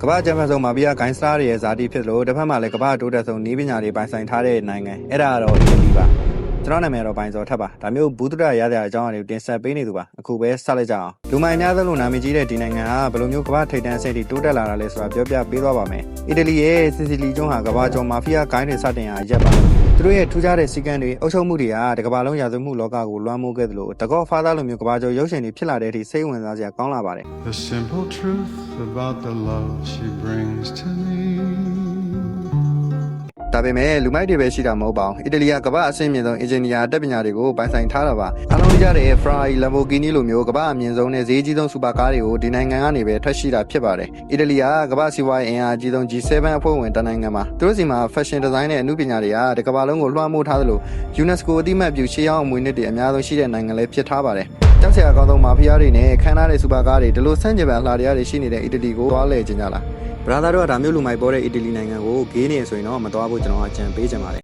ကမ္ဘာ့ကျမ်းမာဆုံးမာဖီးယားဂိုင်းစတာတွေရဲ့ဇာတိဖြစ်လို့တစ်ဖက်မှာလည်းကမ္ဘာ့တိုးတက်ဆုံးနည်းပညာတွေပိုင်ဆိုင်ထားတဲ့နိုင်ငံအဲ့ဒါကတော့အီတလီပါကျွန်တော်နာမည်တော့ပိုင်စောထပ်ပါဒါမျိုးဘူးတရရတဲ့အကြောင်းအရာတွေကိုတင်ဆက်ပေးနေသူပါအခုပဲစလိုက်ကြအောင်လူမိုင်များသလို့နာမည်ကြီးတဲ့ဒီနိုင်ငံဟာဘယ်လိုမျိုးကမ္ဘာ့ထိပ်တန်းအဆင့်ထိတိုးတက်လာတာလဲဆိုတာပြောပြပေးသွားပါမယ်အီတလီရဲ့စီစီလီကျွန်းဟာကမ္ဘာကျော်မာဖီးယားဂိုင်းတွေစတင်ရာရက်ပါသူတို့ရဲ့ထူးခြားတဲ့စီကံတွေအုပ်ချုပ်မှုတွေကတကမ္ဘာလုံးရာဇဝတ်မှုလောကကိုလွှမ်းမိုးခဲ့သလိုတကော့ဖားသားလိုမျိုးကမ္ဘာကျော်ရုပ်ရှင်တွေဖြစ်လာတဲ့အထိစိတ်ဝင်စားစရာကောင်းလာပါတယ် The simple truth about the love she brings to me ဒါပေမဲ့လူမိုက်တွေပဲရှိတာမဟုတ်ပါဘူးအီတလီကကမ္ဘာအဆင့်မြင့်ဆုံးအင်ဂျင်နီယာတက်ပညာတွေကိုပိုင်ဆိုင်ထားတာပါအားလုံးကြားတဲ့ Ferrari Lamborghini လိုမျိုးကမ္ဘာအမြင့်ဆုံးနဲ့ဈေးကြီးဆုံးစူပါကားတွေကိုဒီနိုင်ငံကနေပဲထွက်ရှိတာဖြစ်ပါတယ်အီတလီကကမ္ဘာစီးပွားရေးအင်အားအကြီးဆုံး G7 အဖွဲ့ဝင်တနိုင်ငံမှာသူတို့စီမှာ fashion design နဲ့အမှုပညာတွေကတကမ္ဘာလုံးကိုလွှမ်းမိုးထားသလို UNESCO အသိမှတ်ပြုရှေးဟောင်းအမွေအနှစ်တွေအများဆုံးရှိတဲ့နိုင်ငံလည်းဖြစ်ထားပါတယ်ကြောက်စရာကောင်းဆုံးမာဖီးယားတွေနဲ့ခမ်းနားတဲ့စူပါကားတွေဒီလိုဆန့်ကျင်ဘက်အလှတရားတွေရှိနေတဲ့အီတလီကိုသွားလဲကြကြလားဘရာသာတို့ကဒါမျိုးလူမိုက်ပေါ်တဲ့အီတလီနိုင်ငံကိုဂေးနေဆိုရင်တော့မသွားဖို့ကျွန်တော်အကြံပေးချင်ပါတယ်